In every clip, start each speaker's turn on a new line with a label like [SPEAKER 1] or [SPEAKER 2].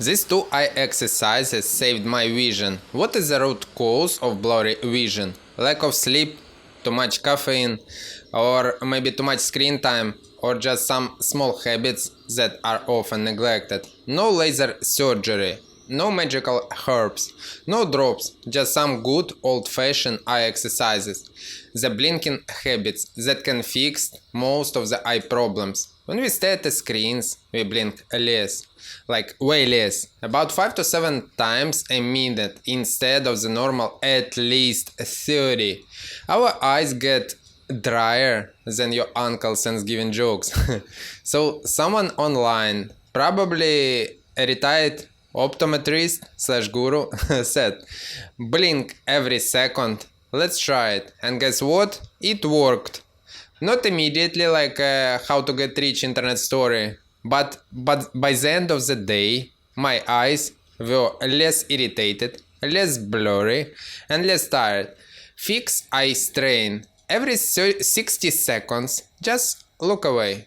[SPEAKER 1] These two eye exercises saved my vision. What is the root cause of blurry vision? Lack of sleep, too much caffeine, or maybe too much screen time, or just some small habits that are often neglected. No laser surgery, no magical herbs, no drops, just some good old-fashioned eye exercises. The blinking habits that can fix most of the eye problems. When we stare at the screens, we blink less, like way less, about 5 to 7 times a minute instead of the normal at least 30. Our eyes get drier than your uncle's Thanksgiving jokes. So someone online, probably a retired optometrist slash guru, said, blink every second, let's try it. And guess what? It worked. Not immediately like how to get rich internet story, but by the end of the day, my eyes were less irritated, less blurry, and less tired. Fix eye strain. Every 60 seconds, just look away.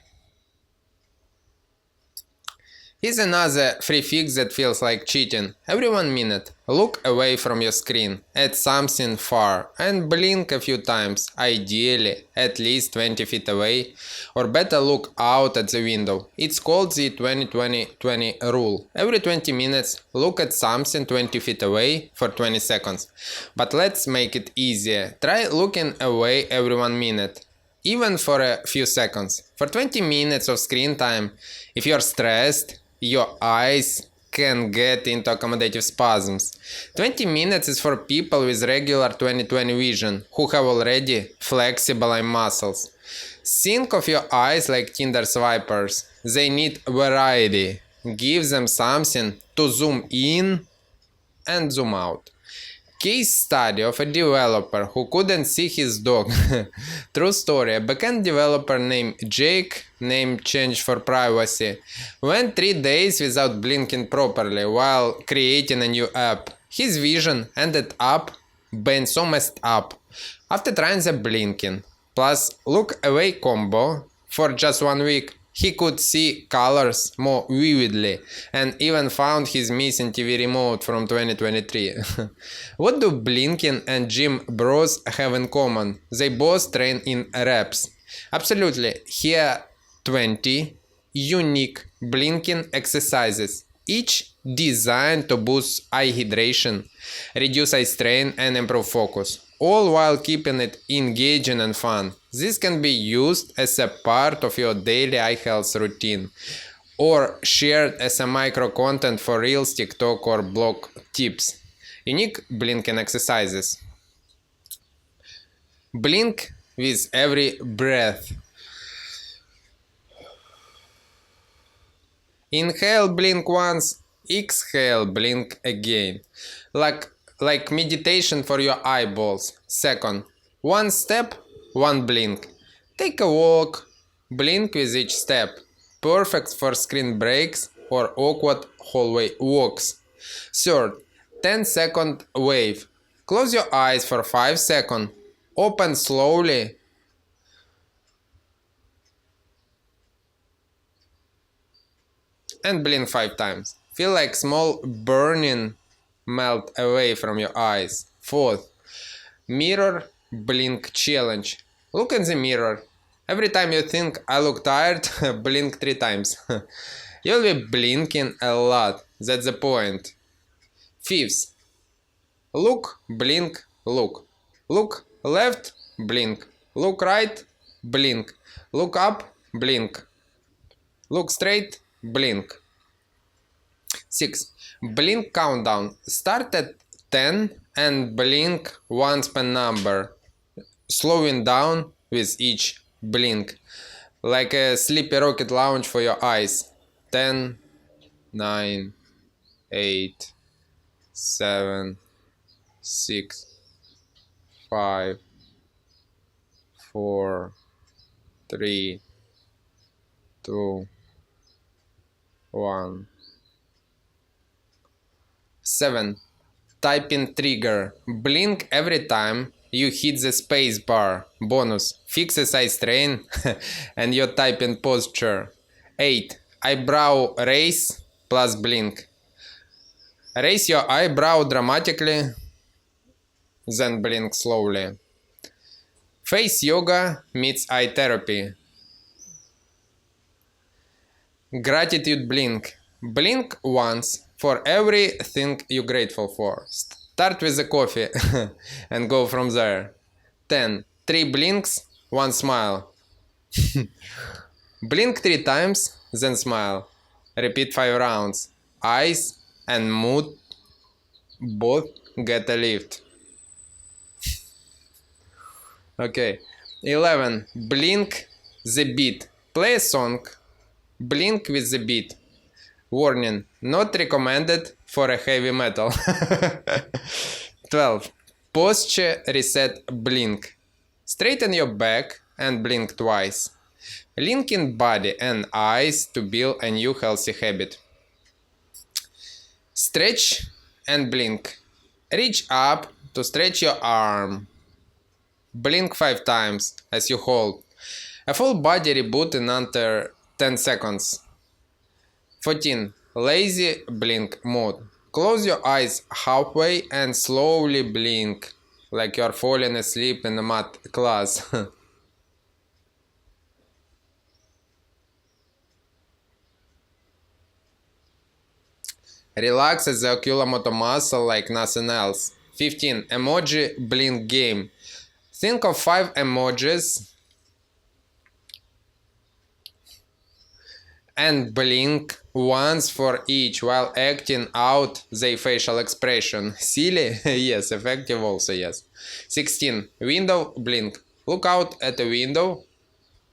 [SPEAKER 1] Here's another free fix that feels like cheating. Every 1 minute, look away from your screen at something far and blink a few times, ideally at least 20 feet away, or better look out at the window. It's called the 20-20-20 rule. Every 20 minutes, look at something 20 feet away for 20 seconds. But let's make it easier. Try looking away every 1 minute. Even for a few seconds. For 20 minutes of screen time, if you're stressed, your eyes can get into accommodative spasms. 20 minutes is for people with regular 20/20 vision who have already flexible eye muscles. Think of your eyes like Tinder swipers. They need variety. Give them something to zoom in and zoom out. Case study of a developer who couldn't see his dog. True story, a backend developer named Jake, name changed for privacy, went 3 days without blinking properly while creating a new app. His vision ended up being so messed up. After trying the blinking plus look away combo for just 1 week, he could see colors more vividly and even found his missing TV remote from 2023. What do blinking and gym bros have in common? They both train in reps. Absolutely. Here 20 unique blinking exercises, each designed to boost eye hydration, reduce eye strain and improve focus, all while keeping it engaging and fun. This can be used as a part of your daily eye health routine or shared as a micro content for Reels, TikTok or blog tips. Unique blinking exercises. Blink with every breath. Inhale, blink once, exhale, blink again. Like meditation for your eyeballs. Second, 1 step, 1 blink. Take a walk, blink with each step. Perfect for screen breaks or awkward hallway walks. Third, 10-second wave. Close your eyes for 5 seconds. Open slowly. And blink 5 times. Feel like small burning melt away from your eyes. Fourth, mirror blink challenge. Look in the mirror. Every time you think I look tired, blink 3 times. You'll be blinking a lot. That's the point. Fifth, look, blink, look. Look left, blink. Look right, blink. Look up, blink. Look straight, blink. 6. Blink countdown. Start at 10 and blink one span number, slowing down with each blink, like a sleepy rocket launch for your eyes. 10, 9, 8, 7, 6, 5, 4, 3, 2, 1. 7. Typing trigger. Blink every time you hit the space bar. Bonus. Fixes eye strain and your typing posture. 8. Eyebrow raise plus blink. Raise your eyebrow dramatically, then blink slowly. Face yoga meets eye therapy. Gratitude blink. Blink once for everything you're grateful for. Start with the coffee and go from there. 10. 3 blinks, 1 smile. Blink 3 times, then smile. Repeat 5 rounds. Eyes and mood both get a lift. Okay. 11. Blink the beat. Play a song. Blink with the beat. Warning, not recommended for a heavy metal. 12. Posture reset blink. Straighten your back and blink twice. Linking body and eyes to build a new healthy habit. Stretch and blink. Reach up to stretch your arm. Blink 5 times as you hold. A full body reboot in under 10 seconds. 14. Lazy blink mode. Close your eyes halfway and slowly blink like you are falling asleep in a math class. Relax the oculomotor muscle like nothing else. 15. Emoji blink game. Think of 5 emojis and blink once for each while acting out their facial expression. Silly? Yes. Effective also, yes. 16. Window blink. Look out at a window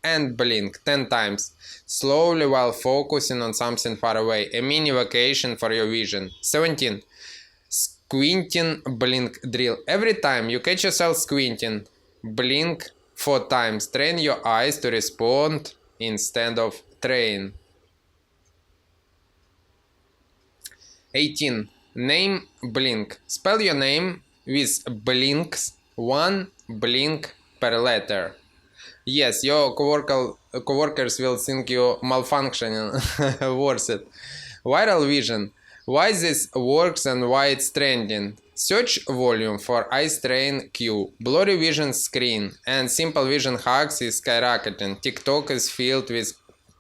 [SPEAKER 1] and blink 10 times, slowly while focusing on something far away. A mini vacation for your vision. 17. Squinting blink drill. Every time you catch yourself squinting, blink 4 times. Train your eyes to respond instead of train. 18. Name blink. Spell your name with blinks, 1 blink per letter. Yes, your coworkers will think you malfunctioning. Worth it. Viral vision. Why this works and why it's trending. Search volume for eye strain Q. Blurry vision screen and simple vision hacks is skyrocketing. TikTok is filled with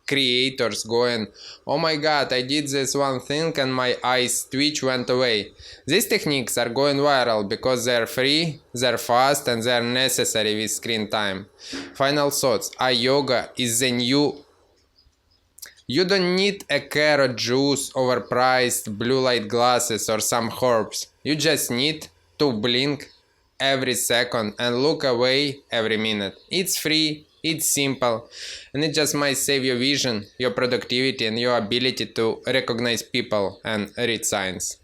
[SPEAKER 1] creators going, oh my god, I did this one thing and my eyes twitch went away. These techniques are going viral because they're free, they're fast, and they're necessary with screen time. Final thoughts. Eye yoga is the new. You don't need a carrot juice, overpriced blue light glasses, or some herbs. You just need to blink every second and look away every minute. It's free. It's simple, and it just might save your vision, your productivity, and your ability to recognize people and read signs.